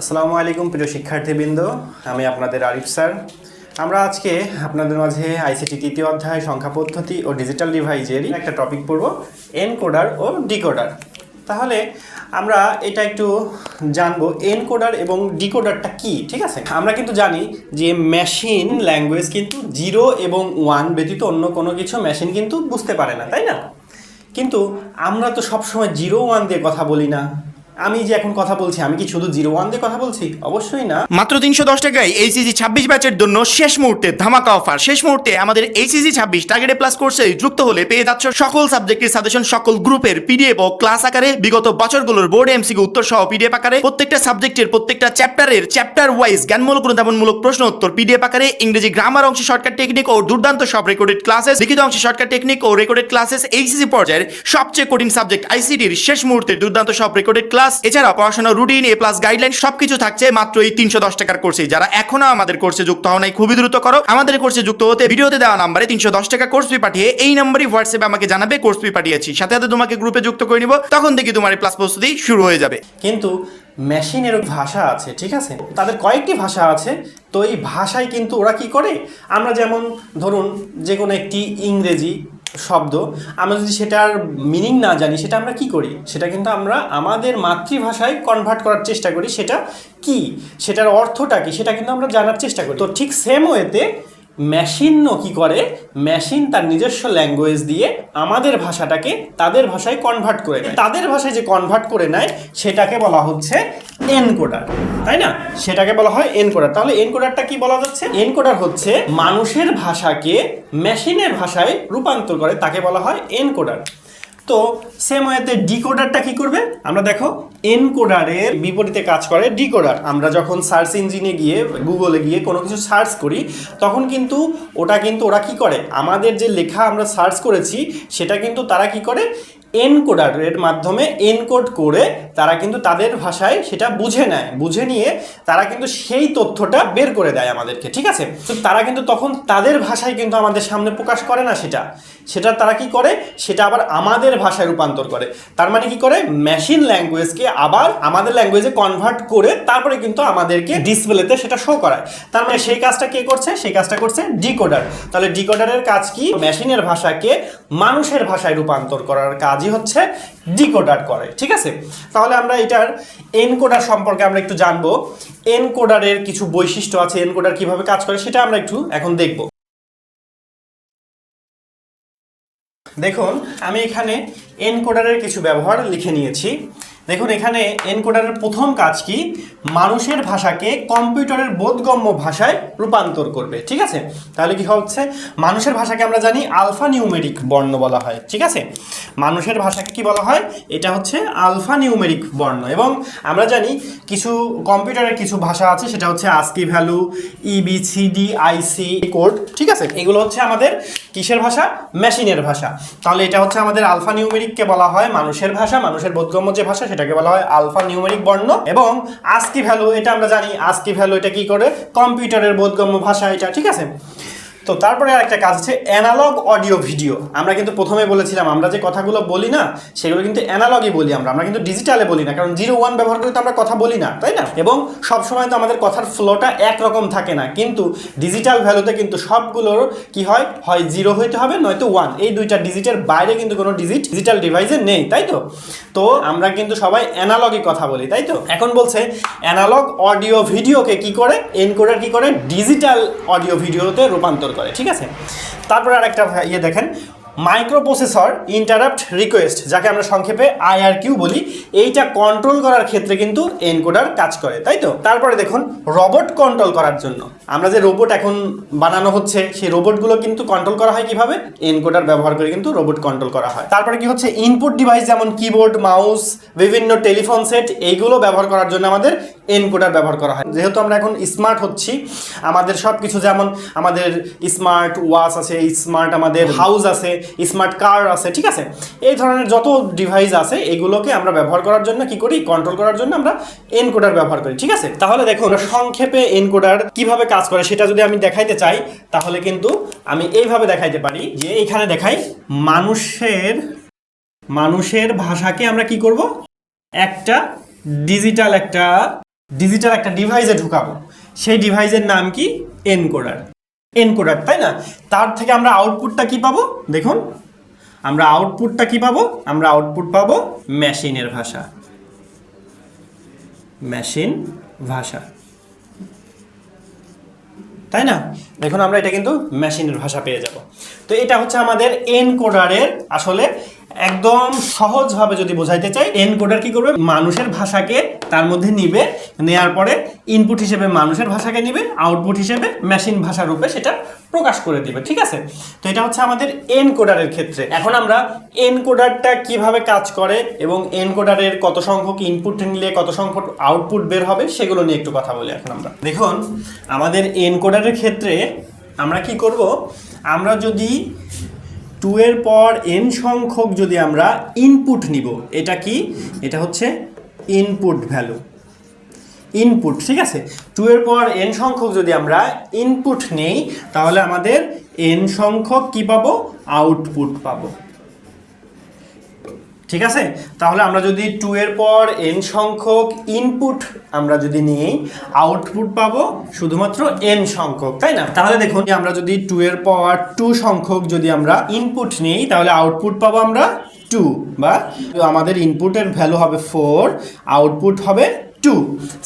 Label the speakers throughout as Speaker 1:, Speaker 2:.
Speaker 1: আসসালামু আলাইকুম প্রিয় শিক্ষার্থীবৃন্দ, আমি আপনাদের আরিফ স্যার। আমরা আজকে আপনাদের মাঝে আইসিটি তৃতীয় অধ্যায় সংখ্যা পদ্ধতি ও ডিজিটাল ডিভাইসেরই একটা টপিক পড়ব, এনকোডার ও ডিকোডার। তাহলে আমরা এটা একটু জানবো এনকোডার এবং ডিকোডারটা কি। ঠিক আছে, আমরা কিন্তু জানি যে মেশিন ল্যাঙ্গুয়েজ কিন্তু 0 এবং 1 ব্যতীত অন্য কোনো কিছু মেশিন কিন্তু বুঝতে পারে না, তাই না? কিন্তু আমরা তো সবসময় 0-1 দিয়ে কথা বলি না। আমি যে এখন কথা বলছি, আমি কি শুধু 0-1 দিয়ে কথা বলছি? অবশ্যই না।
Speaker 2: মাত্র 310 টাকায় এইচএসসি 26 ব্যাচের জন্য শেষ মুহূর্তে ধামাকা অফার। শেষ মুহূর্তে আমাদের এইচএসসি 26 টার্গেট প্লাস কোর্সে যুক্ত হলে পেয়ে যাচ্ছ সকল সাবজেক্টের সাজেশন, সকল গ্রুপের পিডিএফ ও ক্লাস আকারে, বিগত বছরগুলোর বোর্ড এমসিকিউ উত্তর সহ পিডিএফ আকারে, প্রত্যেকটা সাবজেক্টের প্রত্যেকটা চ্যাপ্টারের চ্যাপ্টার ওয়াইজ জ্ঞানমূলক অনুধাবনমূলক প্রশ্ন উত্তর পিডিএফ আকারে, ইংরেজি গ্রামার অংশে শর্টকাট টেকনিক ও দুর্দান্ত সব রেকর্ডেড ক্লাসেস, লিখিত অংশে শর্টকাট টেকনিক ও রেকর্ডেড ক্লাসেস, এইচএসসি পর্যায়ের সবচেয়ে কঠিন সাবজেক্ট আইসিটির শেষ মুহূর্তে দুর্দান্ত সব রেকর্ডেড ক্লাস, এছাড়া পড়াশোনা রুটিন, এ প্লাস গাইডলাইন সবকিছু থাকছে মাত্র এই 310 টাকার কোর্সে। যারা এখনো আমাদের কোর্সে যুক্ত হও নাই, খুবই দ্রুত করো। আমাদের কোর্সে যুক্ত হতে ভিডিওতে দেওয়া নাম্বারে 310 টাকা কোর্স ফি পাঠিয়ে এই নাম্বারই হোয়াটসঅ্যাপে আমাকে জানাবে কোর্স ফি পাঠিয়েছি, সাথে সাথে তোমাকে গ্রুপে যুক্ত করে নিব। তখন দেখি তোমার এই প্লাস প্রস্তুতি শুরু হয়ে যাবে।
Speaker 1: কিন্তু মেশিনেরও ভাষা আছে, ঠিক আছে? তাদের কয়েকটি ভাষা আছে। তো এই ভাষায় কিন্তু ওরা কি করে, আমরা যেমন ধরুন যে কোনো একটি ইংরেজি শব্দ আমরা যদি সেটার মিনিং না জানি, সেটা আমরা কি করি, সেটা কিন্তু আমরা আমাদের মাতৃভাষায় কনভার্ট করার চেষ্টা করি। সেটা কি, সেটার অর্থটা কি, সেটা কিন্তু আমরা জানার চেষ্টা করি। তো ঠিক সেম ওয়েতে মেশিনও কি করে, মেশিন তার নিজস্ব ল্যাঙ্গুয়েজ দিয়ে আমাদের ভাষাটাকে তাদের ভাষায় কনভার্ট করে নেয়। তাদের ভাষায় যে কনভার্ট করে নেয় সেটাকে বলা হচ্ছে এনকোডার, তাই না? সেটাকে বলা হয় এনকোডার। তাহলে এনকোডারটা কি বলা যাচ্ছে? এনকোডার হচ্ছে মানুষের ভাষাকে মেশিনের ভাষায় রূপান্তর করে, তাকে বলা হয় এনকোডার। তো সেম ওয়েতে ডিকোডারটা কি করবে? আমরা দেখো, এনকোডারের বিপরীতে কাজ করে ডিকোডার। আমরা যখন সার্চ ইঞ্জিনে গিয়ে, গুগলে গিয়ে কোনো কিছু সার্চ করি, তখন কিন্তু ওরা কি করে, আমাদের যে লেখা আমরা সার্চ করেছি সেটা কিন্তু তারা কি করে, এনকোডারের মাধ্যমে এনকোড করে তারা কিন্তু তাদের ভাষায় সেটা বুঝে নেয়। বুঝে নিয়ে তারা কিন্তু সেই তথ্যটা বের করে দেয় আমাদেরকে, ঠিক আছে? তো তারা কিন্তু তখন তাদের ভাষায় কিন্তু আমাদের সামনে প্রকাশ করে না, সেটা তারা কি করে, সেটা আবার আমাদের ভাষায় রূপান্তর করে। তার মানে কি করে, মেশিন ল্যাঙ্গুয়েজকে আবার আমাদের ল্যাঙ্গুয়েজে কনভার্ট করে তারপরে কিন্তু আমাদেরকে ডিসপ্লেতে সেটা শো করায়। তার মানে সেই কাজটা কে করছে? সেই কাজটা করছে ডিকোডার। তাহলে ডিকোডারের কাজ কি? মেশিনের ভাষাকে মানুষের ভাষায় রূপান্তর করার কাজই হচ্ছে ডিকোডার করে, ঠিক আছে? তাহলে আমরা এটার এনকোডার সম্পর্কে আমরা একটু জানবো। এনকোডারের কিছু বৈশিষ্ট্য আছে, এনকোডার কিভাবে কাজ করে সেটা আমরা একটু এখন দেখব। দেখুন, আমি এখানে এনকোডারের কিছু ব্যবহার লিখে নিয়েছি। দেখুন, এখানে এনকোডারের প্রথম কাজ কি, মানুষের ভাষাকে কম্পিউটারের বোধগম্য ভাষায় রূপান্তর করবে, ঠিক আছে? তাহলে কি হচ্ছে, মানুষের ভাষাকে আমরা জানি আলফা নিউমেরিক বর্ণ বলা হয়, ঠিক আছে? মানুষের ভাষাকে কি বলা হয়? এটা হচ্ছে আলফা নিউমেরিক বর্ণ। এবং আমরা জানি কিছু কম্পিউটারের কিছু ভাষা আছে, সেটা হচ্ছে আস্কি ভ্যালু, ইবিসিডি, আইসি কোড, ঠিক আছে? এগুলো হচ্ছে আমাদের কিসের ভাষা? মেশিনের ভাষা। তাহলে এটা হচ্ছে আমাদের আলফা নিউমেরিককে বলা হয় মানুষের ভাষা, মানুষের বোধগম্য যে ভাষা সেটাকে বলা হয় আলফা নিউমেরিক বর্ণ। এবং আস্কি ভ্যালু, এটা আমরা জানি আস্কি ভ্যালু এটা কি করে, কম্পিউটারের বোধগম্য ভাষা এটা, ঠিক আছে? তো তারপরে আরেকটা কাজ আছে অ্যানালগ অডিও ভিডিও। আমরা কিন্তু প্রথমে বলেছিলাম আমরা যে কথাগুলো বলি না, সেগুলো কিন্তু অ্যানালগই বলি, আমরা কিন্তু ডিজিটালে বলি না, কারণ 0-1 ব্যবহার করে তো আমরা কথা বলি না, তাই না? এবং সবসময় তো আমাদের কথার ফ্লোটা একরকম থাকে না, কিন্তু ডিজিটাল ভ্যালুতে কিন্তু সবগুলোর কি হয়, হয় 0 হইতে হবে নয়তো 1। এই দুইটা ডিজিটের বাইরে কিন্তু কোনো ডিজিটাল ডিভাইসে নেই, তাই তো? তো আমরা কিন্তু সবাই অ্যানালগই কথা বলি, তাই তো? এখন বলছে অ্যানালগ অডিও ভিডিওকে কি করে, এনকোডার কি করে, ডিজিটাল অডিও ভিডিওতে রূপান্তর করে, ঠিক আছে? তারপরে আরেকটা দেখেন, মাইক্রোপ্রসেসর ইন্টারাপ্ট রিকোয়েস্ট, যাকে আমরা সংক্ষেপে আইআরকিউ বলি, এইটা কন্ট্রোল করার ক্ষেত্রে কিন্তু এনকোডার কাজ করে, তাই তো? তারপরে দেখুন, রোবট কন্ট্রোল করার জন্য, আমরা যে রোবট এখন বানানো হচ্ছে, সেই রোবটগুলো কিন্তু কন্ট্রোল করা হয় কিভাবে? এনকোডার ব্যবহার করে কিন্তু রোবট কন্ট্রোল করা হয়। তারপরে কি হচ্ছে, ইনপুট ডিভাইস যেমন কিবোর্ড, মাউস, বিভিন্ন টেলিফোন সেট, এইগুলো ব্যবহার করার জন্য আমাদের এনকোডার ব্যবহার করা হয়। যেহেতু আমরা এখন স্মার্ট হচ্ছি, আমাদের সব কিছু, যেমন আমাদের স্মার্ট ওয়াচ আছে, স্মার্ট আমাদের হাউস আছে, স্মার্ট কার আছে, ঠিক আছে? এই ধরনের যত ডিভাইস আছে এগুলোকে আমরা ব্যবহার করার জন্য কি করি, কন্ট্রোল করার জন্য আমরা এনকোডার ব্যবহার করি, ঠিক আছে? তাহলে দেখুন, সংক্ষেপে এনকোডার কিভাবে কাজ করে সেটা যদি আমি দেখাইতে চাই, তাহলে কিন্তু আমি এইভাবে দেখাইতে পারি, যে এখানে দেখাই মানুষের ভাষাকে আমরা কি করব, একটা ডিজিটাল একটা ডিজিটাল একটা ডিভাইসে ঢুকাবো, সেই ডিভাইসের নাম কি? এনকোডার। এনকোডার, তাই না? তার থেকে আমরা আউটপুটটা কি পাবো? দেখুন আমরা আউটপুটটা কি পাবো? আমরা আউটপুট পাবো মেশিনের ভাষা, মেশিন ভাষা, তাই না? দেখুন আমরা এটা কিন্তু মেশিনের ভাষা পেয়ে যাব। তো এটা হচ্ছে আমাদের এনকোডারের আসলে একদম সহজভাবে যদি বোঝাইতে চাই, এনকোডার কি করবে? মানুষের ভাষাকে তার মধ্যে নিবে, নেয়ার পরে ইনপুট হিসেবে মানুষের ভাষাকে নিবে, আউটপুট হিসেবে মেশিন ভাষা রূপে সেটা প্রকাশ করে দিবে, ঠিক আছে? তো এটা হচ্ছে আমাদের এনকোডারের ক্ষেত্রে। এখন আমরা এনকোডারটা কিভাবে কাজ করে এবং এনকোডারের কত সংখ্যক ইনপুট নিলে কত সংখ্যক আউটপুট বের হবে সেগুলো নিয়ে একটু কথা বলি এখন আমরা। দেখুন আমাদের এনকোডারের ক্ষেত্রে আমরা কি করব? আমরা যদি 2 এর পর n সংখ্যক যদি আমরা ইনপুট নিব, এটা কি? এটা হচ্ছে ইনপুট ভ্যালু, ইনপুট, ঠিক আছে? 2 এর পর n সংখ্যক যদি আমরা ইনপুট নেই তাহলে আমাদের n সংখ্যক কি পাবো? আউটপুট পাবো, ঠিক আছে? তাহলে আমরা যদি 2 এর পর n সংখ্যক ইনপুট আমরা যদি নিই, আউটপুট পাবো শুধুমাত্র n সংখ্যক, তাই না? তাহলে দেখুন আমরা যদি 2 এর পর 2 সংখ্যক যদি আমরা ইনপুট নিই তাহলে আউটপুট পাবো আমরা 2, বা আমাদের ইনপুটের ভ্যালু হবে 4, আউটপুট হবে 2।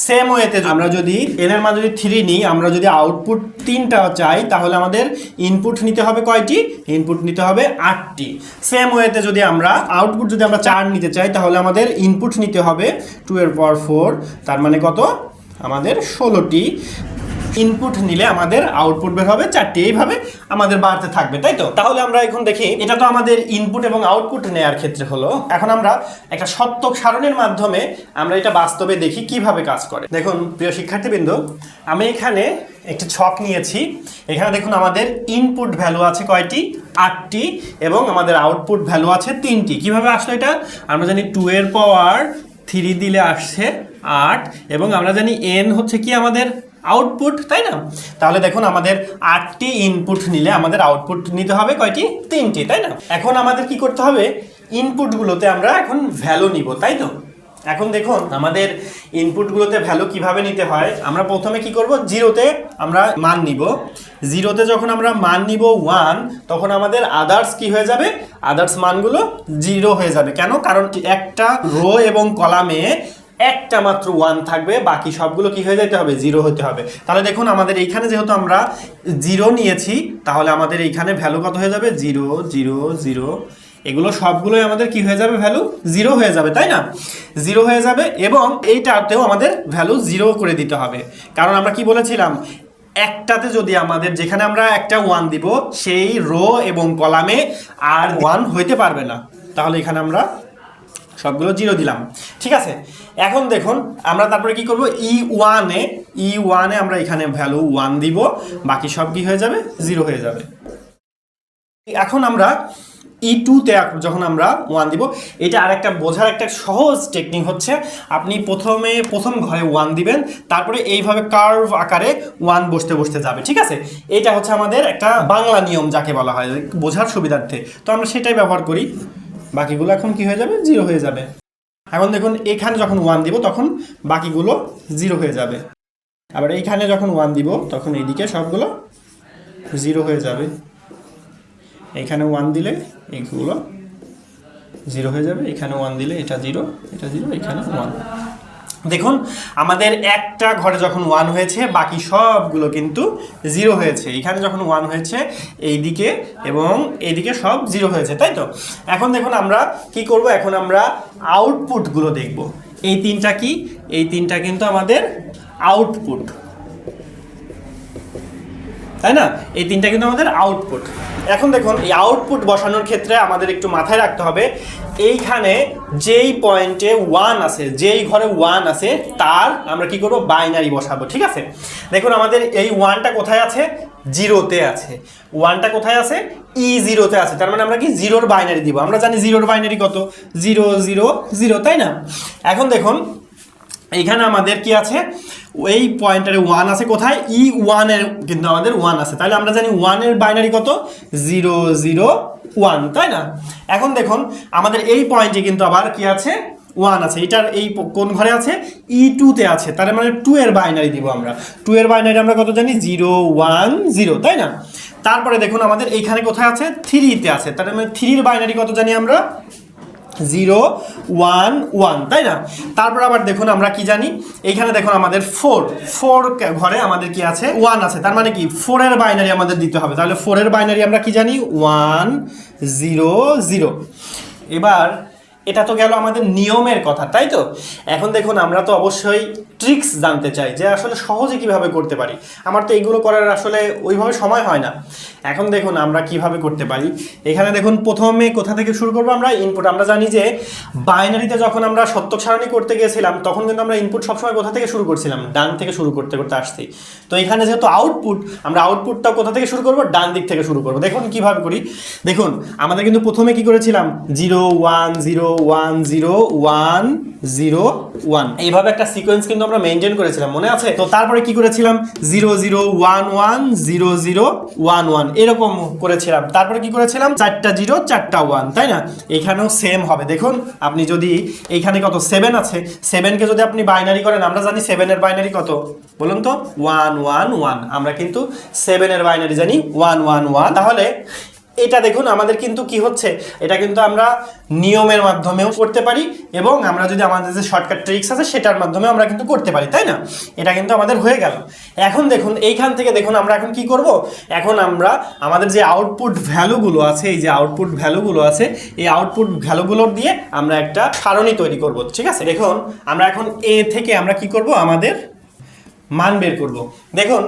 Speaker 1: সেম ওয়েতে আমরা যদি n এর মান যদি 3 নিই, আমরা যদি আউটপুট 3টা চাই তাহলে আমাদের ইনপুট নিতে হবে কয়টি? ইনপুট নিতে হবে 8টি। সেম ওয়েতে যদি আমরা আউটপুট যদি আমরা 4 নিতে চাই তাহলে আমাদের ইনপুট নিতে হবে 2 এর পর 4, তার মানে কত? আমাদের 16টি ইনপুট নিলে আমাদের আউটপুট বের হবে 4টি। এইভাবে আমাদের বাড়তে থাকবে, তাই তো? তাহলে আমরা এখন দেখি, এটা তো আমাদের ইনপুট এবং আউটপুট নেওয়ার ক্ষেত্রে হলো। এখন আমরা একটা সত্যক সারণীর মাধ্যমে আমরা এটা বাস্তবে দেখি কিভাবে কাজ করে। দেখুন প্রিয় শিক্ষার্থীবৃন্দ, আমি এখানে একটি ছক নিয়েছি। এখানে দেখুন আমাদের ইনপুট ভ্যালু আছে কয়টি? 8টি, এবং আমাদের আউটপুট ভ্যালু আছে 3টি। কিভাবে আসলো এটা? আমরা জানি 2 এর পাওয়ার 3 দিলে আসছে 8, এবং আমরা জানি n হচ্ছে কি আমাদের আউটপুট, তাই না? তাহলে দেখুন আমাদের 8টি ইনপুট নিলে আমাদের আউটপুট নিতে হবে কয়টি? 3টি, তাই না? এখন আমাদের কি করতে হবে? ইনপুটগুলোতে আমরা এখন ভ্যালু নিব, তাই তো? এখন দেখুন আমাদের ইনপুটগুলোতে ভ্যালু কিভাবে নিতে হয়। আমরা প্রথমে কি করব? 0তে আমরা মান নিব। 0তে যখন আমরা মান নিব 1, তখন আমাদের আদার্স কি হয়ে যাবে? আদার্স মানগুলো 0 হয়ে যাবে। কেন? কারণ একটা রো এবং কলামে একটা মাত্র 1 থাকবে, বাকি সবগুলো কি হয়ে যেতে হবে? 0 হতে হবে। তাহলে দেখুন আমাদের এইখানে যেহেতু আমরা 0 নিয়েছি, তাহলে আমাদের এইখানে ভ্যালু কত হয়ে যাবে? 0 0 0, এগুলো সবগুলোই আমাদের কি হয়ে যাবে? ভ্যালু 0 হয়ে যাবে, তাই না? 0 হয়ে যাবে, এবং এইটাতেও আমাদের ভ্যালু 0 করে দিতে হবে। কারণ আমরা কি বলেছিলাম? একটাতে যদি আমাদের, যেখানে আমরা একটা 1 দিব, সেই রো এবং কলামে আর 1 হইতে পারবে না। তাহলে এখানে আমরা সবগুলো 0 দিলাম, ঠিক আছে? এখন দেখুন আমরা তারপরে কি করব? E1 এ আমরা এখানে ভ্যালু 1 দিব, বাকি সব কি হয়ে যাবে? 0 হয়ে যাবে। এখন আমরা E2-তে যখন আমরা 1 দিব, এটা আরেকটা বোঝার একটা সহজ টেকনিক হচ্ছে, আপনি প্রথম ঘরে 1 দিবেন, তারপরে এইভাবে কার্ভ আকারে 1 বসতে বসতে যাবে, ঠিক আছে? এটা হচ্ছে আমাদের একটা বাংলা নিয়ম যাকে বলা হয়, বোঝার সুবিধার্থে। তো আমরা সেটাই ব্যবহার করি। বাকিগুলো এখন কি হয়ে যাবে? 0 হয়ে যাবে। এখন দেখুন এখানে যখন 1 দিব তখন বাকিগুলো 0 হয়ে যাবে। আবার এইখানে যখন 1 দিব তখন এইদিকে সবগুলো 0 হয়ে যাবে। এইখানে 1 দিলে এইগুলো 0 হয়ে যাবে। এখানে 1 দিলে এটা 0, এটা 0, এখানে 1। দেখুন আমাদের একটা ঘরে যখন 1 হয়েছে, বাকি সবগুলো কিন্তু 0 হয়েছে। এখানে যখন 1 হয়েছে এইদিকে এবং এইদিকে সব 0 হয়েছে, তাই তো? এখন দেখুন আমরা কি করব? এখন আমরা আউটপুটগুলো দেখব। এই তিনটা কি? এই তিনটা কিন্তু আমাদের আউটপুট, তাই না? এই তিনটা কিন্তু আমাদের আউটপুট। এখন দেখুন এই আউটপুট বসানোর ক্ষেত্রে আমাদের একটু মাথায় রাখতে হবে, এইখানে যেই পয়েন্টে 1 আছে, যেই ঘরে 1 আছে, তার আমরা কি করব? বাইনারি বসাবো, ঠিক আছে? দেখুন আমাদের এই 1টা কোথায় আছে? 0-তে আছে। 1টা কোথায় আছে? E0-তে আছে। তার মানে আমরা কি 0-র বাইনারি দিব। আমরা জানি 0-র বাইনারি কত? 0 0 0, তাই না? এখন দেখুন এইখানে আমাদের কি আছে? এই পয়েন্টারে 1 আছে কোথায়? E1 এর কিন্তু আমাদের 1 আছে। তাহলে আমরা জানি 1 এর বাইনারি কত? 0 0 1, তাই না? এখন দেখুন আমাদের এই পয়েন্টে কিন্তু আবার কি আছে? ওয়ান আছে, এটার এই কোন ঘরে আছে, E2 তে আছে, তার মানে 2 এর বাইনারি দিব আমরা। 2 এর বাইনারি আমরা কত জানি, 0 1 0, তাই না? তারপরে দেখুন আমাদের এইখানে কোথায় আছে, 3 তে আছে, তার মানে 3 এর বাইনারি কত জানি আমরা, 0 1 1, তাই না? তারপর আবার দেখুন আমরা কি জানি, এইখানে দেখুন আমাদের 4 ঘরে আমাদের কি আছে, 1 আছে, তার মানে কি 4 এর বাইনারি আমাদের দিতে হবে। তাহলে 4 এর বাইনারি আমরা কি জানি, 1 0 0। এবার এটা তো গেল আমাদের নিয়মের কথা, তাই তো? এখন দেখুন আমরা তো অবশ্যই ট্রিক্স জানতে চাই যে আসলে সহজে কিভাবে করতে পারি। আমার তো এইগুলো করার আসলে ওইভাবে সময় হয় না। এখন দেখুন আমরা কিভাবে করতে পারি। এখানে দেখুন প্রথমে কোথা থেকে শুরু করবো আমরা, ইনপুট। আমরা জানি যে বাইনারিতে যখন আমরা সত্যক সারণী করতে গিয়েছিলাম তখন কিন্তু আমরা ইনপুট সবসময় কোথা থেকে শুরু করছিলাম, ডান থেকে শুরু করতে করতে আসছি। তো এখানে যেহেতু আউটপুট, আমরা আউটপুটটা কোথা থেকে শুরু করবো, ডান দিক থেকে শুরু করবো। দেখুন কিভাবে করি, দেখুন আমাদের কিন্তু প্রথমে কি করেছিলাম, 0 1 0 1 0 1 0 1, এইভাবে একটা সিকোয়েন্স কিন্তু আমরা মেনটেন করেছিলাম, মনে আছে? তো তারপরে কি করেছিলাম, 0 0 1 1 0 0 1 1, এরকম করেছিলাম। তারপরে কি করেছিলাম, 4টা 0 4টা 1, তাই না? এখানেও সেম হবে। দেখুন আপনি যদি এইখানে কত 7 আছে, 7কে যদি আপনি বাইনারি করেন, আমরা জানি 7 এর বাইনারি কত বলুন তো, 1 1 1। আমরা কিন্তু 7 এর বাইনারি জানি 1 1 1। তাহলে এটা দেখুন আমাদের কিন্তু কি হচ্ছে, এটা কিন্তু আমরা নিয়মের মাধ্যমেও করতে পারি এবং আমরা যদি আমাদের যে শর্টকাট ট্রিক্স আছে সেটার মাধ্যমে আমরা কিন্তু করতে পারি, তাই না? এটা কিন্তু আমাদের হয়ে গেল। এখন দেখুন এইখান থেকে দেখুন আমরা এখন কি করব, এখন আমরা আমাদের যে আউটপুট ভ্যালুগুলো আছে, এই যে আউটপুট ভ্যালুগুলো আছে, এই আউটপুট ভ্যালুগুলোর দিয়ে আমরা একটা সারণী তৈরি করব, ঠিক আছে? দেখুন আমরা এখন এ থেকে আমরা কি করব, আমাদের মান বের করব। দেখুন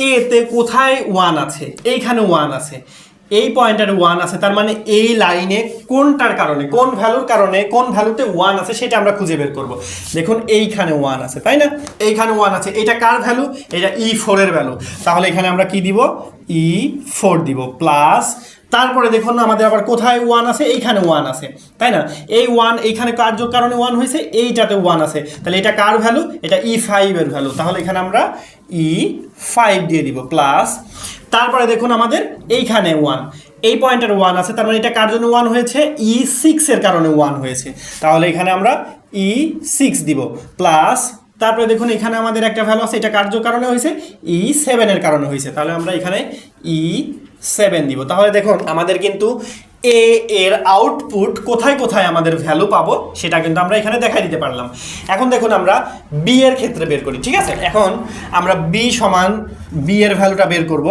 Speaker 1: এ তে কোথায় 1 আছে, এইখানে 1 আছে, এই পয়েন্টারে 1 আছে, তার মানে এই লাইনে কোনটার কারণে, কোন ভ্যালুর কারণে, কোন ভ্যালুতে 1 আছে সেটা আমরা খুঁজে বের করব। দেখুন এইখানে 1 আছে, তাই না? এইখানে 1 আছে, এটা কার ভ্যালু, এটা E4 এর ভ্যালু। তাহলে এখানে আমরা কি দিব, E4 দিব প্লাস, তারপরে দেখুন আমাদের আবার কোথায় 1 আছে, এইখানে 1 আছে, তাই না? এই 1 এইখানে কার কারণে 1 হয়েছে, এইটাতে 1 আছে, তাহলে এটা কার ভ্যালু, এটা E5 এর ভ্যালু। তাহলে এখানে আমরা E5 দিয়ে দিব প্লাস, তারপরে দেখুন আমাদের এইখানে 1, এই পয়েন্টের 1 আছে, তার মানে এটা কার জন্য 1 হয়েছে, E6 এর কারণে 1 হয়েছে। তাহলে এখানে আমরা E6 দিব প্লাস, তারপরে দেখুন এখানে আমাদের একটা ভ্যালু আছে, এটা কার কারণে হয়েছে, E7 এর কারণে হয়েছে। তাহলে আমরা এখানে E7 দিব। তাহলে দেখুন আমাদের কিন্তু এ এর আউটপুট কোথায় কোথায় আমাদের ভ্যালু পাবো সেটা কিন্তু আমরা এখানে দেখাই দিতে পারলাম। এখন দেখুন আমরা বি এর ক্ষেত্রে বের করি, ঠিক আছে? এখন আমরা বি সমান বি এর ভ্যালুটা বের করব।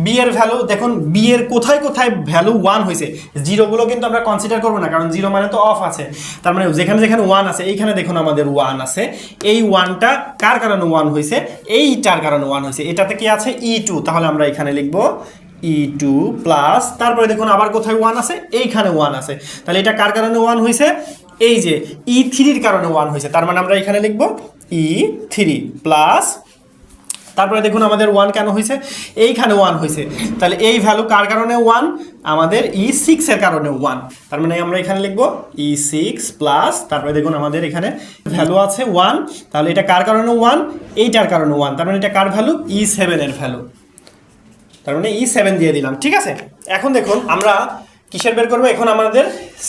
Speaker 1: বি এর ভ্যালু দেখুন, বি এর কোথায় কোথায় ভ্যালু 1 হয়েছে, জিরোগুলো কিন্তু আমরা কনসিডার করবো না, কারণ জিরো মানে তো অফ আছে। তার মানে যেখানে যেখানে 1 আছে, এইখানে দেখুন আমাদের 1 আছে, এই 1টা কার কারণে 1 হয়েছে, এইটার কারণে 1 হয়েছে, এটাতে কি আছে, E2। তাহলে আমরা এখানে লিখবো E2 প্লাস, তারপরে দেখুন আবার কোথায় 1 আছে, এইখানে 1 আছে, তাহলে এটা কার কারণে 1 হয়েছে, এই যে E3 এর কারণে 1 হয়েছে, তার মানে আমরা এখানে লিখবো E3 প্লাস, তারপরে দেখুন আমাদের 1 কেন হয়েছে, এইখানে 1 হয়েছে, তাহলে এই ভ্যালু কার কারণে 1, আমাদের E6 এর কারণে 1, তার মানে আমরা এখানে লিখবো E6 প্লাস, তারপরে দেখুন আমাদের এখানে ভ্যালু আছে 1, তাহলে এটা কার কারণে 1, এইটার কারণে 1, তার মানে এটা কার ভ্যালু, E7 এর ভ্যালু, তার মানে E7 দিয়ে দিলাম, ঠিক আছে? এখন দেখুন আমরা কিসের বের করবো, এখন আমাদের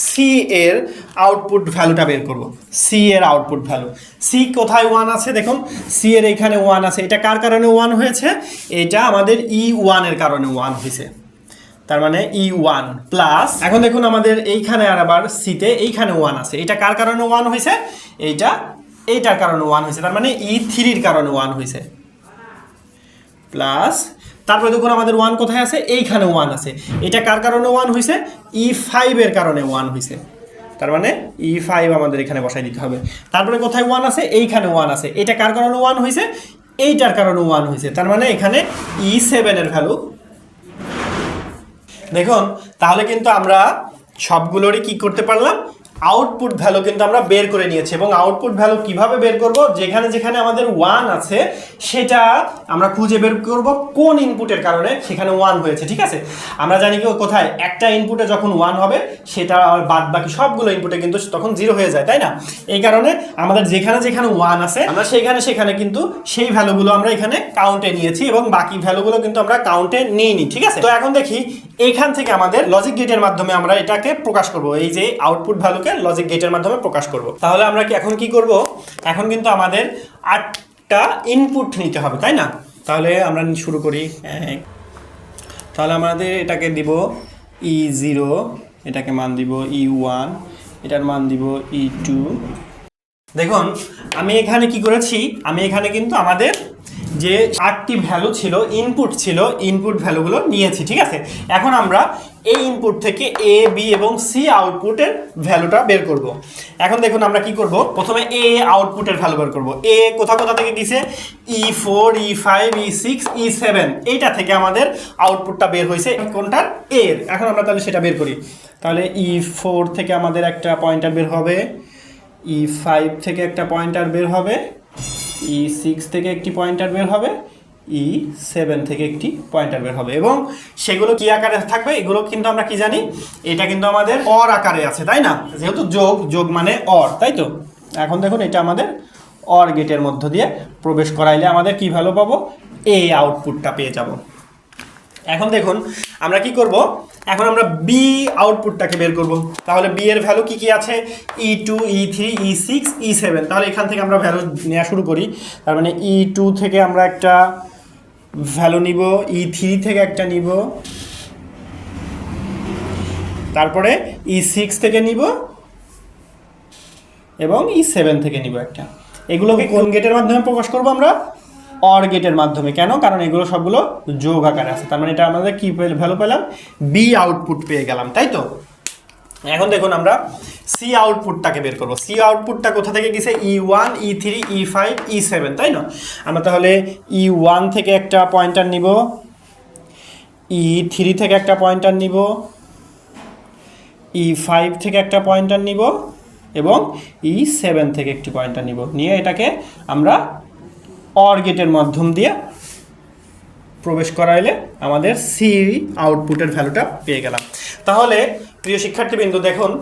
Speaker 1: সি এর আউটপুট ভ্যালুটা বের করব। সি এর আউটপুট ভ্যালু, সি কোথায় 1 আছে, দেখুন সি এর এইখানে 1 আছে, এটা কার কারণে 1 হয়েছে, এটা আমাদের E1 এর কারণে 1 হয়েছে, তার মানে E1 প্লাস, এখন দেখুন আমাদের এইখানে আর আবার সিতে এইখানে 1 আছে, এটা কার কারণে 1 হয়েছে, এইটার কারণে 1 হয়েছে, তার মানে E3 এর কারণে 1 হয়েছে প্লাস, তারপরে দেখুন আমাদের 1 কোথায় আছে, এইখানে 1 আছে, এটা কার কারণে 1 হয়েছে, E5 এর কারণে 1 হয়েছে, তার মানে E5 আমাদের এখানে বসাই দিতে হবে। তারপরে কোথায় 1 আছে, এইখানে 1 আছে, এটা কার কারণে 1 হয়েছে, এইটার কারণে 1 হয়েছে, তার মানে এখানে E7 এর ভ্যালু। দেখুন তাহলে কিন্তু আমরা সবগুলোরই কি করতে পারলাম, আউটপুট ভ্যালু কিন্তু আমরা বের করে নিয়েছি। এবং আউটপুট ভ্যালু কিভাবে বের করব, যেখানে যেখানে আমাদের 1 আছে সেটা আমরা খুঁজে বের করব কোন ইনপুটের কারণে সেখানে 1 হয়েছে, ঠিক আছে? আমরা জানি কি কোথায় একটা ইনপুটে যখন 1 হবে সেটা আর বাদ বাকি সবগুলো ইনপুটে কিন্তু তখন 0 হয়ে যায়, তাই না? এই কারণে আমাদের যেখানে যেখানে 1 আছে আমরা সেখানে কিন্তু সেই ভ্যালুগুলো আমরা এখানে কাউন্টে নিয়েছি এবং বাকি ভ্যালুগুলো কিন্তু আমরা কাউন্টে নিইনি, ঠিক আছে? তো এখন দেখি এইখান থেকে আমাদের লজিক গেটের মাধ্যমে আমরা এটাকে প্রকাশ করব, এই যে আউটপুট ভ্যালুকে লজিক গেটের মাধ্যমে প্রকাশ করব। তাহলে আমরা এখন কি করব, এখন কিন্তু আমাদের 8টা ইনপুট নিতে হবে, তাই না? তাহলে আমরা শুরু করি। তাহলে আমাদের এটাকে দিব E0, এটাকে মান দিব E1, এটার মান দিব E2। দেখুন আমি এখানে কি করেছি, আমি এখানে কিন্তু আমাদের যে 8টি ভ্যালু ছিল, ইনপুট ছিল, ইনপুট ভ্যালুগুলো নিয়েছি, ঠিক আছে? এখন আমরা এই ইনপুট থেকে এ বি এবং সি আউটপুটের ভ্যালুটা বের করব। এখন দেখুন আমরা কি করব, প্রথমে এ আউটপুটের ভ্যালু বের করব। এ কোথা থেকে দিছে, E4, E5, E6, E7, এইটা থেকে আমাদের আউটপুটটা বের হয়েছে কোনটার, এর। এখন আমরা তাহলে সেটা বের করি। তাহলে E4 থেকে আমাদের একটা পয়েন্টার বের হবে, E5 থেকে একটা পয়েন্টার বের হবে, E6 থেকে একটি পয়েন্টার বের হবে, E7 থেকে একটি পয়েন্টার বের হবে। এবং সেগুলো কি আকারে থাকবে, এগুলো কিন্তু আমরা কি জানি, এটা কিন্তু আমাদের অর আকারে আছে, তাই না? যেহেতু যোগ মানে অর, তাই তো? এখন দেখুন এটা আমাদের অর গেটের মধ্য দিয়ে প্রবেশ করাইলে আমাদের কি ভ্যালু পাবো, এ আউটপুটটা পেয়ে যাব। এখন দেখুন আমরা কি করব, এখন আমরা বি আউটপুটটাকে বের করব। তাহলে বি এর ভ্যালু কি আছে, E2, E3, E6, E7। তাহলে এখান থেকে আমরা ভ্যালু নেওয়া শুরু করি। তার মানে E2 থেকে আমরা একটা ভ্যালু নিব, E3 থেকে একটা নিব, তারপরে E6 থেকে নিব এবং E7 থেকে নিব একটা। এগুলোকে কোন গেটের মাধ্যমে প্রকাশ করব আমরা, অর গেটের মাধ্যমে। কেন, কারণ এগুলো সবগুলো যোগ আকারে আছে। তার মানে এটা আমাদের কি ভ্যালু পেলাম, বি আউটপুট পেয়ে গেলাম, তাই তো? এখন দেখুন আমরা সি আউটপুটটাকে বের করব। সি আউটপুটটা কোথা থেকে গেছে, E1, E3, E5, E7, তাই না? আমরা তাহলে E1 থেকে একটা পয়েন্টার নিব, E3 থেকে একটা পয়েন্টার নিব, E5 থেকে একটা পয়েন্টার নিব এবং E7 থেকে একটি পয়েন্টার নিব। নিয়ে এটাকে আমরা অর গেটের মাধ্যম দিয়ে প্রবেশ করাইলে আমাদের সি আউটপুটের ভ্যালুটা পেয়ে গেলাম। তাহলে প্রিয় শিক্ষার্থীবৃন্দ দেখুন,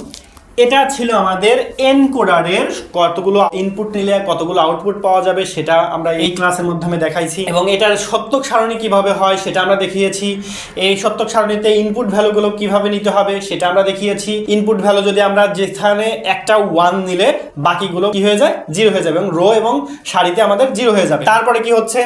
Speaker 1: এটা ছিল আমাদের এনকোডারের কতগুলো ইনপুট নিলে কতগুলো আউটপুট পাওয়া যাবে সেটা আমরা এই ক্লাসের মাধ্যমে দেখাইছি, এবং এটার সত্যক সারণী কিভাবে হয় সেটা আমরা দেখিয়েছি। এই সত্যক সারণীতে ইনপুট ভ্যালুগুলো কিভাবে নিতে হবে সেটা আমরা দেখিয়েছি। ইনপুট ভ্যালু যদি আমরা যেখানে একটা 1 নিলে বাকিগুলো কি হয়ে যায়, 0 হয়ে যাবে, এবং রো এবং সারিতে আমাদের 0 হয়ে যাবে। তারপরে কি হচ্ছে,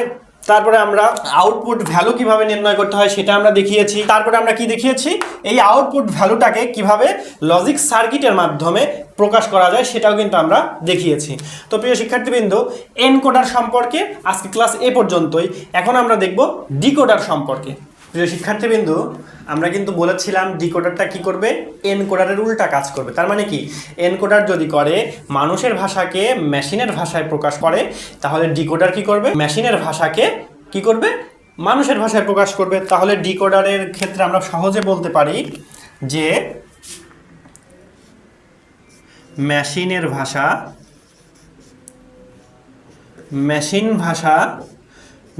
Speaker 1: তারপরে আমরা আউটপুট ভ্যালু কিভাবে নির্ণয় করতে হয় সেটা আমরা দেখিয়েছি। তারপরে আমরা কি দেখিয়েছি, এই আউটপুট ভ্যালুটাকে কিভাবে লজিক সার্কিটের মাধ্যমে প্রকাশ করা যায় সেটাও কিন্তু আমরা দেখিয়েছি। তো প্রিয় শিক্ষার্থীবৃন্দ, এনকোডার সম্পর্কে আজকে ক্লাস এ পর্যন্তই। এখন আমরা দেখব ডিকোডার সম্পর্কে। প্রিয় শিক্ষার্থীবৃন্দ, আমরা কিন্তু বলেছিলাম ডিকোডারটা কি করবে, এনকোডারের উল্টা কাজ করবে। তার মানে কি, এনকোডার যদি করে মানুষের ভাষাকে মেশিনের ভাষায় প্রকাশ করে, তাহলে ডিকোডার কি করবে, মেশিনের ভাষাকে কি করবে, মানুষের ভাষায় প্রকাশ করবে। তাহলে ডিকোডারের ক্ষেত্রে আমরা সহজে বলতে পারি যে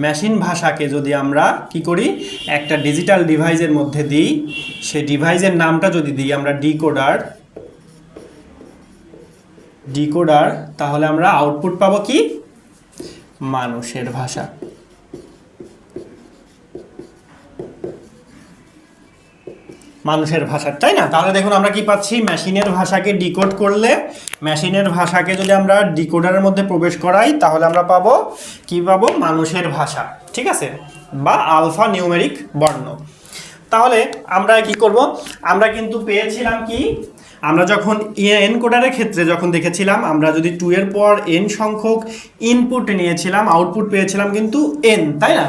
Speaker 1: মেশিন ভাষাকে যদি আমরা কি করি, একটা ডিজিটাল ডিভাইসের মধ্যে দিই, সেই ডিভাইসের নামটা যদি দিই আমরা ডিকোডার, তাহলে আমরা আউটপুট পাবো কি, মানুষের ভাষা। মানুষের ভাষা, তাই না? তাহলে দেখুন আমরা কি পাচ্ছি, মেশিনের ভাষাকে ডিকোড করলে, মেশিনের ভাষাকে যদি আমরা ডিকোডারের মধ্যে প্রবেশ করাই, তাহলে আমরা পাবো কি, পাবো মানুষের ভাষা, ঠিক আছে, বা আলফা নিউমেরিক বর্ণ। তাহলে আমরা কি করব, আমরা কিন্তু পেয়েছিলাম কি, আমরা যখন এনকোডারের ক্ষেত্রে যখন দেখেছিলাম, আমরা যদি 2 এর পর n সংখ্যক ইনপুট নিয়েছিলাম, আউটপুট পেয়েছিলাম কিন্তু n, তাই না?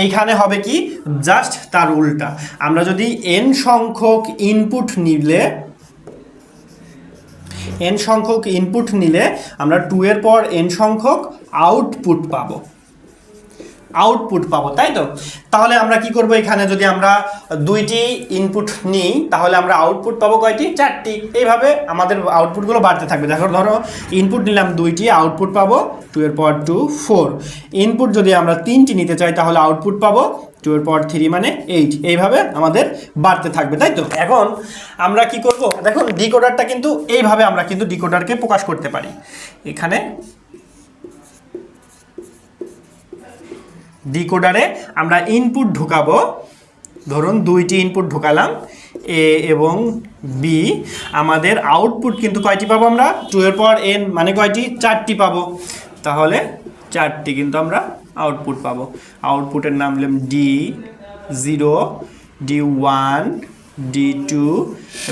Speaker 1: এইখানে হবে কি, জাস্ট তার উল্টা। আমরা যদি n সংখ্যক ইনপুট নিলে আমরা 2 এর পর n সংখ্যক আউটপুট পাবো, তাই তো? তাহলে আমরা কি করব, এখানে যদি আমরা 2টি ইনপুট নিই তাহলে আমরা আউটপুট পাবো কয়টি, 4টি। এইভাবে আমাদের আউটপুটগুলো বাড়তে থাকবে। দেখো, ধরো ইনপুট নিলাম 2টি, আউটপুট পাবো 2 এর পর 2 4। ইনপুট যদি আমরা 3টি নিতে চাই তাহলে আউটপুট পাবো 2 এর পর 3 মানে 8। এইভাবে আমাদের বাড়তে থাকবে, তাই তো? এখন আমরা কি করব, দেখুন ডিকোডারটা কিন্তু এইভাবে আমরা কিন্তু ডিকোডারকে প্রকাশ করতে পারি। এখানে ডিকোডারে আমরা ইনপুট ঢুকাবো, ধরুন দুইটি ইনপুট ঢুকালাম এ এবং বি, আমাদের আউটপুট কিন্তু কয়টি পাবো আমরা, 2 এর পাওয়ার n মানে কয়টি, 4টি পাবো। তাহলে 4টি কিন্তু আমরা আউটপুট পাবো। আউটপুটের নাম নিলাম D0, D1, D2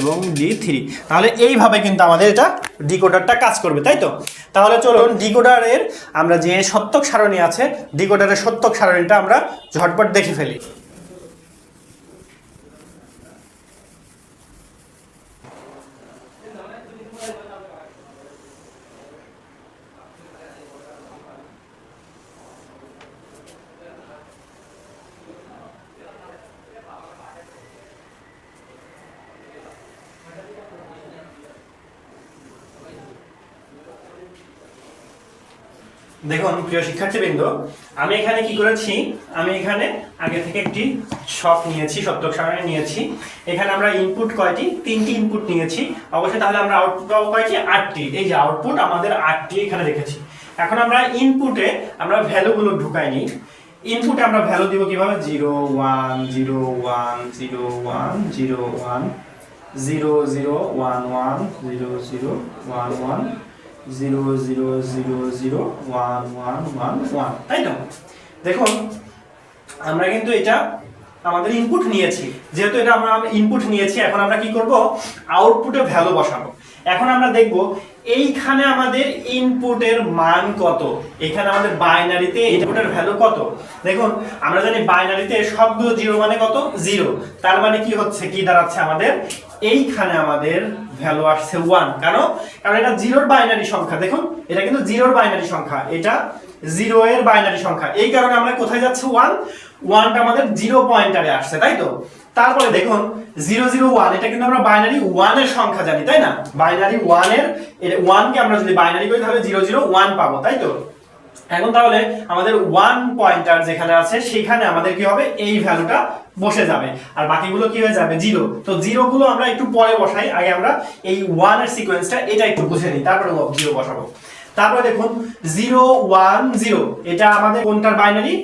Speaker 1: এবং D3। তাহলে এইভাবে কিন্তু আমাদের এটা ডিকোডারটা কাজ করবে, তাই তো? তাহলে চলুন ডিকোডারের আমরা যে সত্যক সারণী আছে, ডিকোডারের সত্যক সারণীটা আমরা ঝটপট দেখে ফেলি। দেখুন প্রিয় শিক্ষার্থীবৃন্দ, আমি এখানে কি করেছি, আমি এখানে আগে থেকে একটি ছক নিয়েছি, সত্যক সারণী নিয়েছি। এখানে আমরা ইনপুট কয়টি, 3টি ইনপুট নিয়েছি অবশ্যই। তাহলে আমরা আউটপুট পাবো কয়টি, 8টি। এই যে আউটপুট আমাদের 8টি এখানে রেখেছি। এখন আমরা ইনপুটে আমরা ভ্যালুগুলো ঢুকাই নিই। ইনপুটে আমরা ভ্যালু দিব কিভাবে, 0 1 0 1 0 1 0 1 0 0 1 1 0 0 1 1 0 0 0 0 1 1 1 1, তাই তো? দেখুন আমরা কিন্তু এটা আমাদের ইনপুট নিয়েছি, যেহেতু এটা আমরা ইনপুট নিয়েছি, এখন আমরা কি করব, আউটপুটে ভ্যালু বসাবো। এখন আমরা দেখব এইখানে আমাদের ইনপুটের মান কত, এখানে আমাদের বাইনারিতে ইনপুটের ভ্যালু কত। দেখুন আমরা জানি বাইনারিতে সবগুলো 0 মানে কত, 0। তার মানে কি হচ্ছে, কি দাঁড়াচ্ছে আমাদের, এইখানে আমাদের ভ্যালু আসছে 1। কারণ এটা 0 এর বাইনারি সংখ্যা। দেখুন এটা কিন্তু 0 এর বাইনারি সংখ্যা, এটা 0 এর বাইনারি সংখ্যা। এই কারণে আমরা কোথায় যাচ্ছে, 1টা আমাদের 0 পয়েন্টারে আসছে, তাই তো? তারপরে দেখুন 0 0 1, এটা কিন্তু আমরা বাইনারি 1 এর সংখ্যা জানি, তাই না? বাইনারি 1 এর 1 কে আমরা যদি বাইনারি করি তাহলে 0 0 1 পাবো, তাই তো? এখন তাহলে আমাদের 1 পয়েন্টার যেখানে আছে সেখানে আমাদের কি হবে, এই ভ্যালুটা বসে যাবে, আর বাকিগুলো কি হয়ে যাবে, 0। তো 0 গুলো আমরা একটু পরে বসাই, আগে আমরা এই 1 এর সিকোয়েন্সটা এটা একটু বুঝে নিই, তারপরে 0 বসাবো। তারপরে দেখুন 0 1 0, এটা আমাদের কোনটার বাইনারি,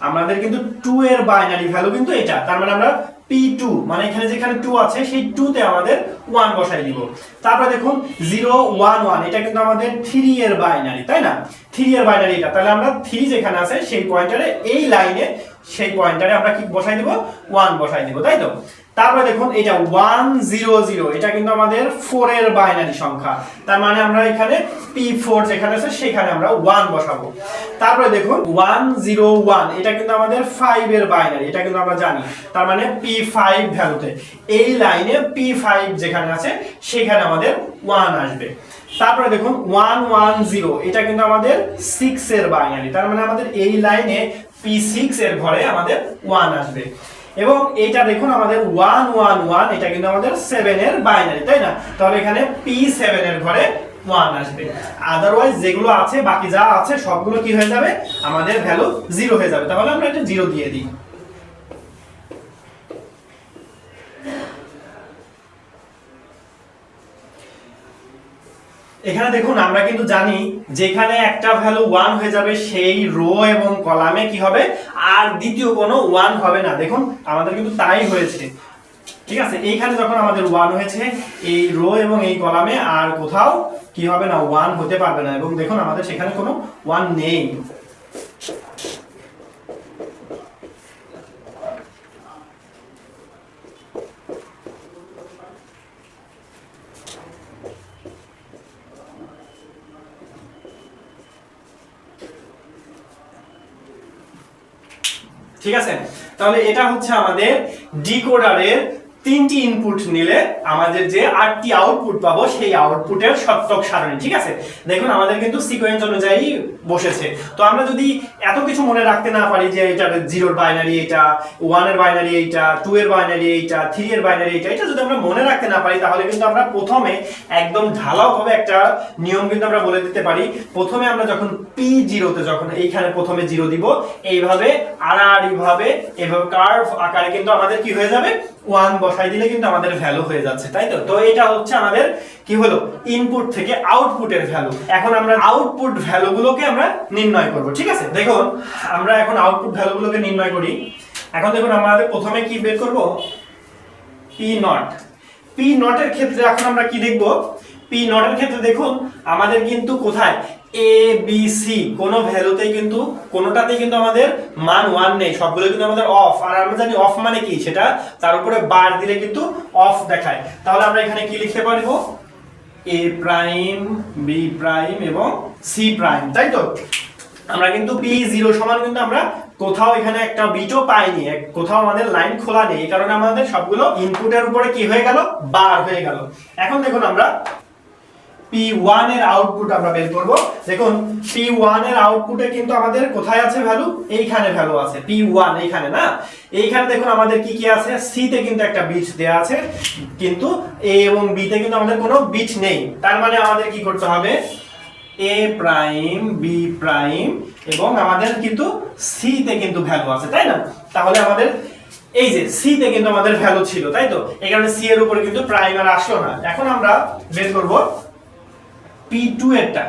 Speaker 1: আমাদের কিন্তু 2 এর বাইনারি ভ্যালু কিন্তু এটা। তার মানে আমরা P2 মানে এখানে যেখানে 2 আছে সেই 2 তে আমাদের 1 বসাই দিব। তারপরে দেখুন 0 1 1, এটা কিন্তু আমাদের 3 এর বাইনারি, তাই না? 3 এর বাইনারি এটা, তাহলে আমরা 3 যেখানে আছে সেই পয়েন্টারে, এই লাইনে সেই পয়েন্টারে আমরা কি বসাই দিব, 1 বসাই দিব, তাই তো? তারপরে দেখুন এটা 1 0 0, এটা কিন্তু আমাদের 4 এর বাইনারি সংখ্যা। তার মানে আমরা এখানে P4 যেখানে আছে সেখানে আমরা 1 বসাবো। তারপরে দেখুন 1 0 1, এটা কিন্তু আমাদের 5 এর বাইনারি, এটা কিন্তু আমরা জানি। তার মানে P5 ভ্যালুতে এই লাইনে P5 যেখানে আছে সেখানে আমাদের 1 আসবে। তারপরে দেখুন 1 1 0, এটা কিন্তু আমাদের 6 এর বাইনারি। তার মানে আমাদের এই লাইনে P6 এর ঘরে আমাদের 1 আসবে। এবং এটা দেখুন আমাদের 1 1 1, এটা কিন্তু আমাদের 7 এর বাইনারি, তাই না? তাহলে এখানে P7 এর ঘরে 1 আসবে। আদারওয়াইজ যেগুলো আছে, বাকি যা আছে সবগুলো কি হয়ে যাবে, আমাদের ভ্যালু 0 হয়ে যাবে। তাহলে আমরা এটা 0 দিয়ে দিই। এখানে দেখুন আমরা কিন্তু জানি যেখানে একটা ভ্যালু 1 হয়ে যাবে সেই রো এবং কলামে কি হবে, আর দ্বিতীয় কোনো 1 হবে না। দেখুন আমাদের কিন্তু তাই হয়েছে, ঠিক আছে? এইখানে যখন আমাদের 1 হয়েছে, এই রো এবং এই কলামে আর কোথাও কি হবে না, 1 হতে পারবে না। এবং দেখুন আমাদের সেখানে কোনো 1 নেই। ঠিক আছে? তাহলে এটা হচ্ছে আমাদের ডিকোডারের 3টি ইনপুট নিলে আমাদের যে 8টি আউটপুট পাবো সেই আউটপুটের সত্যক সারণী। ঠিক আছে, দেখুন আমাদের কিন্তু সিকোয়েন্স অনুযায়ী বসেছে। তো আমরা যদি এত কিছু মনে রাখতে না পারি যে এটা 0 এর বাইনারি এইটা, 1 এর বাইনারি এইটা, 2 এর বাইনারি এইটা, 3 এর বাইনারি এইটা, এটা যদি আমরা মনে রাখতে না পারি তাহলে কিন্তু আমরা প্রথমে একদম ঢালাওভাবে একটা নিয়ম কিন্তু আমরা বলে দিতে পারি। প্রথমে আমরা যখন P0 তে যখন এইখানে প্রথমে 0 দিব, এইভাবে আড়াআড়িভাবে এভাবে কার্ভ আকারে কিন্তু আমাদের কি হয়ে যাবে, 1 বসাই দিলে কিন্তু আমাদের ভ্যালু হয়ে যাচ্ছে, তাই তো? তো এটা হচ্ছে আমাদের কি হলো, ইনপুট থেকে আউটপুটের ভ্যালু। এখন আমরা আউটপুট ভ্যালুগুলোকে আমরা নির্ণয় করব। ঠিক আছে, দেখুন আমরা এখন আউটপুট ভ্যালুগুলোকে নির্ণয় করি। এখন দেখুন আমাদের প্রথমে কি বের করব, পি নট। পি নটের ক্ষেত্রে এখন আমরা কি দেখব, পি নটের ক্ষেত্রে দেখুন আমাদের কিন্তু কোথায় এ বি সি কোনো ভ্যালুতেই কিন্তু কোনোটাতেই কিন্তু আমাদের মান 1 নেই, সবগুলো কিন্তু আমাদের অফ। আর আমরা জানি অফ মানে কি, সেটা তার উপরে বার দিলে কিন্তু অফ দেখায়। তাহলে আমরা এখানে কি লিখতে পারবো, এ প্রাইম, বি প্রাইম এবং সি প্রাইম, তাই তো। আমরা কিন্তু পি জিরো সমান কিন্তু আমরা কোথাও এখানে একটা বিটও পাইনি, কোথাও আমাদের লাইন খোলা নেই, এই কারণে আমাদের সবগুলো ইনপুটের উপরে কি হয়ে গেল, বার হয়ে গেল। এখন দেখুন আমরা P1 এর আউটপুট আমরা বের করব। দেখুন P1 এর আউটপুটে কিন্তু আমাদের কোথায় আছে ভ্যালু, এইখানে ভ্যালু আছে P1, এইখানে না, এইখানে দেখুন আমাদের কি কি আছে, C তে কিন্তু একটা বিট দেয়া আছে, কিন্তু A এবং B তে কিন্তু আমাদের কোনো বিট নেই। তার মানে আমাদের কি করতে হবে, A প্রাইম, B প্রাইম এবং আমাদের কিন্তু C তে কিন্তু ভ্যালু আছে, তাই না। তাহলে আমাদের এই যে C তে কিন্তু আমাদের ভ্যালু ছিল, তাই তো, এই কারণে C এর উপরে কিন্তু প্রাইম আর আসলো না। এখন আমরা বের করব P2 এরটা।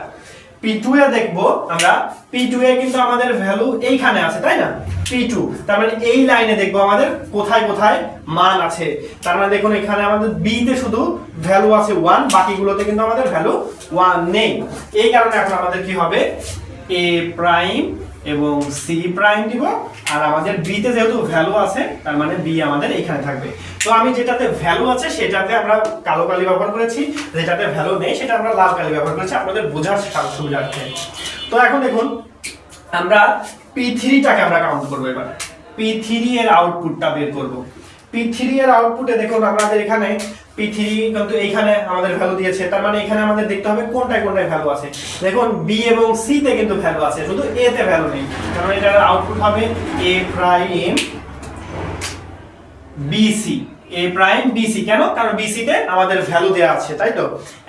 Speaker 1: P2 এ দেখবো আমরা, P2 এ কিন্তু আমাদের ভ্যালু এইখানে আছে, তাই না, P2। তার মানে এই লাইনে দেখবো আমাদের কোথায় কোথায় মান আছে। তার মানে দেখুন এখানে আমাদের B তে শুধু ভ্যালু আছে 1, বাকিগুলোতে কিন্তু আমাদের ভ্যালু 1 নেই। এই কারণে এখন আমাদের কি হবে, A প্রাইম এবং C প্রাইম দিব, আর আমাদের B তে যেহেতু ভ্যালু আছে তার মানে B আমাদের এখানে থাকবে। তো আমি যেটাতে ভ্যালু আছে সেটাতে আমরা কালো কালি ব্যবহার করেছি, যেটাতে ভ্যালু নেই সেটা আমরা লাল কালি ব্যবহার করেছি আপনাদের বোঝার সুবিধার্থে। তো এখন দেখুন আমরা P3 টাকে আমরা কাউন্ট করব। এবার P3 এর আউটপুটটা বের করব। P3 এর আউটপুটে দেখুন আমাদের এখানে P3 কিন্তু এইখানে আমাদের ভ্যালু দিয়েছে, তার মানে এখানে আমাদের দেখতে হবে কোনটায় কোনটায় ভ্যালু আছে। দেখুন B এবং C তে কিন্তু ভ্যালু আছে, শুধু A তে ভ্যালু নেই, কারণ এটার আউটপুট হবে A prime BC, A prime BC। কেন, কারণ BC তে আমাদের ভ্যালু দেয়া আছে, তাই তো।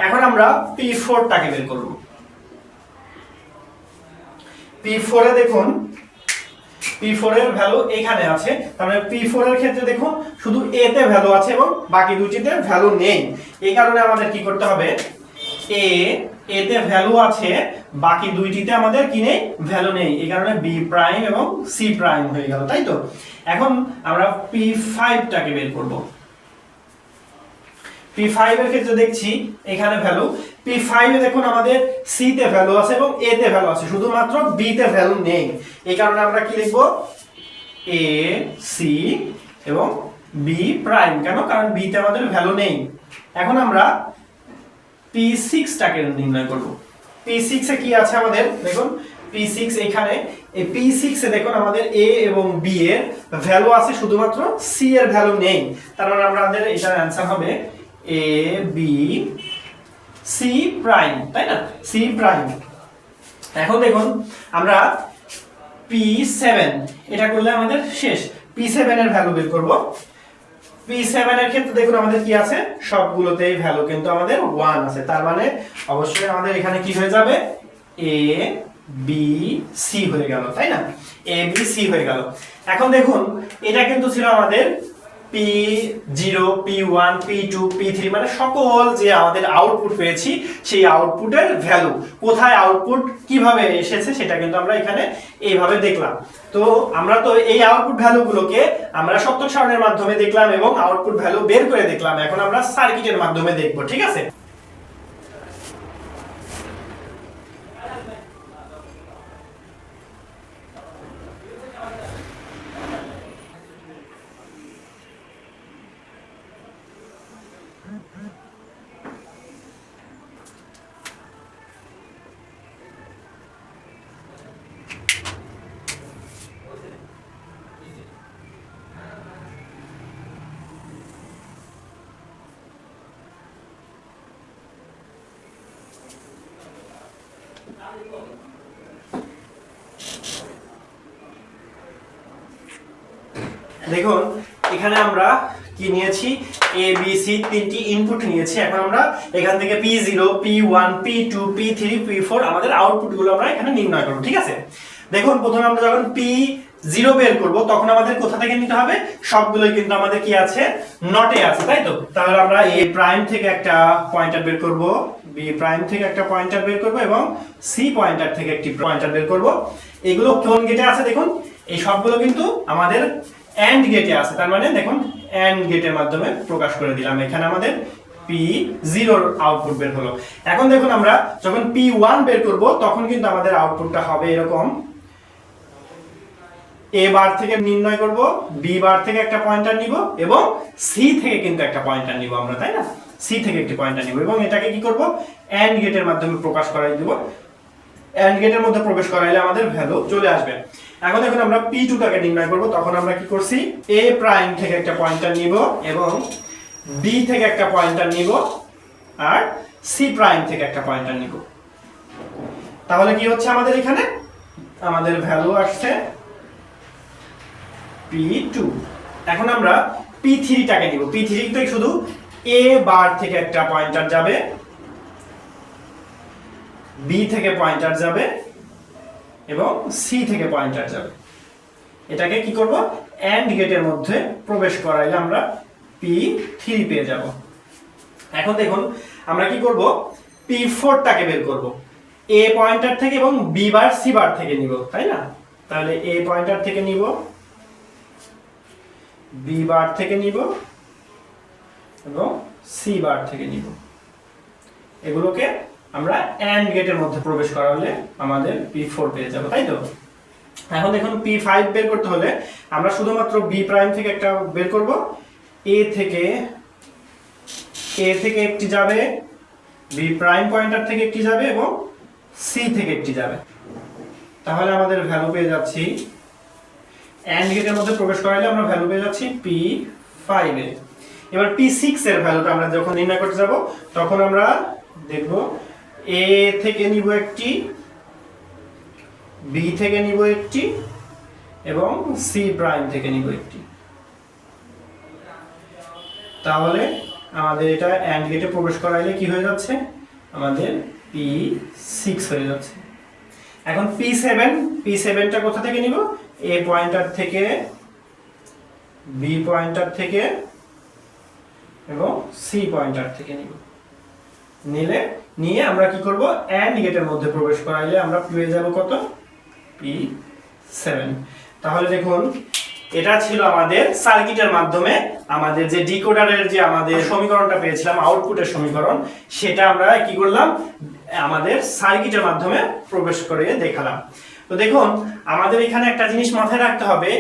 Speaker 1: এখন আমরা P4 টাকে বের করব। P4 এ দেখুন P4 এর ভ্যালু এখানে আছে, তার মানে P4 এর ক্ষেত্রে দেখুন শুধু A তে ভ্যালু আছে এবং বাকি দুইটিতে ভ্যালু নেই। এই কারণে আমাদের কি করতে হবে, A তে ভ্যালু আছে, বাকি দুইটিতে আমাদের কি নেই, ভ্যালু নেই। এই কারণে B প্রাইম এবং C প্রাইম হয়ে গেল, তাই তো। এখন আমরা P5 টাকে বের করব। P5 এর ক্ষেত্রে দেখছি এখানে ভ্যালু, P5 এ দেখুন আমাদের C তে ভ্যালু আছে এবং A তে ভ্যালু আছে, শুধুমাত্র B তে ভ্যালু নেই। এই কারণে আমরা কি লিখব, A C এবং B প্রাইম। কেন, কারণ B তে আমাদের ভ্যালু নেই। এখন আমরা P6 টাকে নির্ণয় করব। P6 এ কি আছে আমাদের, দেখুন P6 এখানে, এই P6 এ দেখুন আমাদের A এবং B এর ভ্যালু আছে, শুধুমাত্র C এর ভ্যালু নেই। তার মানে আমাদের এটার অ্যানসার হবে A B C প্রাইম, তাই না, C প্রাইম। এখন দেখুন আমরা P7 এটা করলে আমাদের শেষ। P7 এর ভ্যালু বের করব। P7 এর ক্ষেত্রে দেখুন আমাদের কি আছে, সবগুলোতেই ভ্যালু কিন্তু আমাদের 1 আছে, তার মানে অবশ্যই আমাদের এখানে কি হয়ে যাবে, A B C হয়ে গেল, তাই না, A B C হয়ে গেল। এখন দেখুন এটা কিন্তু ছিল আমাদের P0 P1 P2 P3, মানে সকল যে আমাদের আউটপুট পেয়েছি সেই আউটপুটের ভ্যালু, কোথায় আউটপুট কিভাবে এসেছে সেটা কিন্তু আমরা এখানে এইভাবে দেখলাম। তো আমরা তো এই আউটপুট ভ্যালুগুলোকে আমরা সত্যক সারণের মাধ্যমে দেখলাম এবং আউটপুট ভ্যালু বের করে দেখলাম। এখন আমরা সার্কিটের মাধ্যমে দেখব, ঠিক আছে। দেখুন এখানে আমরা কি নিয়েছি, A B C তিনটি ইনপুট নিয়েছি। এখন আমরা এখান থেকে P0 P1 P2 P3 P4 আমাদের আউটপুটগুলো আমরা এখানে নির্ণয় করব, ঠিক আছে। দেখুন প্রথমে আমরা যখন P0 বের করব তখন আমাদের কোথা থেকে নিতে হবে, সবগুলোই কিন্তু আমাদের কি আছে, নটে আছে, তাই তো। তাহলে আমরা A প্রাইম থেকে একটা পয়েন্টার বের করব, B প্রাইম থেকে একটা পয়েন্টার বের করব এবং C পয়েন্টার থেকে একটি পয়েন্টার বের করব। এগুলো কোন গেটে আছে দেখুন, এই সবগুলো কিন্তু আমাদের অ্যান্ড গেটে আছে, তার মানে দেখুন অ্যান্ড গেটের মাধ্যমে প্রকাশ করে দিলাম। এখানে আমাদের P0 আউটপুট বের হলো। এখন দেখুন আমরা যখন P1 বের করব তখন কিন্তু আমাদের আউটপুটটা হবে এরকম, এ বার থেকে নির্ণয় করব, বি বার থেকে একটা পয়েন্টার নিব এবং সি থেকে কিন্তু একটা পয়েন্টার নিব আমরা, তাই না? সি থেকে একটি পয়েন্টার নিব এবং এটাকে কি করব, অ্যান্ড গেটের মাধ্যমে প্রকাশ করাই দিব। অ্যান্ড গেটের মধ্যে প্রবেশ করাইলে আমাদের ভ্যালু চলে আসবে। এখন দেখুন আমরা P2 টাকে নির্ণয় করব, তখন আমরা কি করছি, এ প্রাইম থেকে একটা পয়েন্টার নিব এবং বি থেকে একটা পয়েন্টার নিব আর সি প্রাইম থেকে একটা পয়েন্টার নিব। তাহলে কি হচ্ছে আমাদের এখানে, আমাদের ভ্যালু আসছে P2। এখন আমরা P3 টাকে নিব। P3 তে শুধু এ বার থেকে একটা পয়েন্টার যাবে, বি থেকে পয়েন্টার যাবে এবং সি থেকে পয়েন্টার যাবে। এটাকে কি করব, অ্যান্ড গেটের মধ্যে প্রবেশ করাইলে আমরা P3 পেয়ে যাব। এখন দেখুন আমরা কি করব, P4 টাকে বের করব, এ পয়েন্টার থেকে এবং বি বার সি বার থেকে নিব, তাই না? তাহলে এ পয়েন্টার থেকে নিব, বি বার থেকে নিব এবং সি বার থেকে নিব। এগুলোকে আমরা অ্যান্ড গেটের মধ্যে প্রবেশ করালে আমাদের P4 পেয়ে যাব, তাই তো? এখন দেখুন P5 বের করতে হলে আমরা শুধুমাত্র বি প্রাইম থেকে একটা বের করব, এ থেকে একটি যাবে, বি প্রাইম পয়েন্টার থেকে একটি যাবে এবং সি থেকে একটি যাবে। তাহলে আমাদের ভ্যালু পেয়ে যাচ্ছি, অ্যান্ড গেটের মধ্যে প্রবেশ করাইলে আমরা ভ্যালু পেয়ে যাচ্ছি P5 এ। এবার P6 এর ভ্যালুটা আমরা যখন নির্ণয় করতে যাব তখন আমরা দেখব, এ থেকে নিব একটি, বি থেকে নিব একটি এবং সি প্রাইম থেকে নিব একটি। তাহলে আমাদের এটা অ্যান্ড গেটে প্রবেশ করাইলে কি হয়ে যাচ্ছে, আমাদের P6 হয়ে যাচ্ছে। এখন P7টা কোথা থেকে নিব, এ পয়েন্টার থেকে, বি পয়েন্টার থেকে এবং সি পয়েন্টার থেকে নিব। নিয়ে আমরা কি করব, অ্যান্ড গেটের মধ্যে প্রবেশ করাইলে আমরা পেয়ে যাব কত, P7। তাহলে দেখুন এটা ছিল আমাদের সার্কিটের মাধ্যমে আমাদের যে ডিকোডারের যে আমাদের সমীকরণটা পেয়েছিলাম, আউটপুটের সমীকরণ, সেটা আমরা কি করলাম, আমাদের সার্কিটের মাধ্যমে প্রবেশ করে দেখালাম। তো দেখুন আমাদের এখানে একটা জিনিস মাথায় রাখতে হবে,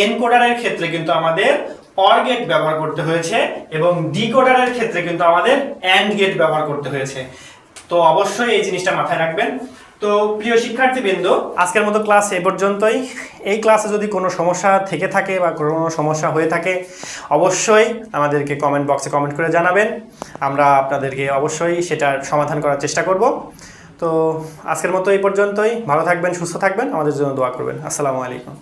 Speaker 1: এনকোডারের ক্ষেত্রে কিন্তু আমাদের অর গেট ব্যবহার করতে হয়েছে এবং ডিকোডারের ক্ষেত্রে কিন্তু আমাদের অ্যান্ড গেট ব্যবহার করতে হয়েছে। তো অবশ্যই এই জিনিসটা মাথায় রাখবেন। তো প্রিয় শিক্ষার্থীবৃন্দ, আজকের মতো ক্লাস এ পর্যন্তই। এই ক্লাসে যদি কোনো সমস্যা থেকে থাকে বা কোনো সমস্যা হয়ে থাকে অবশ্যই আমাদেরকে কমেন্ট বক্সে কমেন্ট করে জানাবেন, আমরা আপনাদেরকে অবশ্যই সেটার সমাধান করার চেষ্টা করব। তো আজকের মতো এই পর্যন্তই। ভালো থাকবেন, সুস্থ থাকবেন, আমাদের জন্য দোয়া করবেন। আসসালামু আলাইকুম।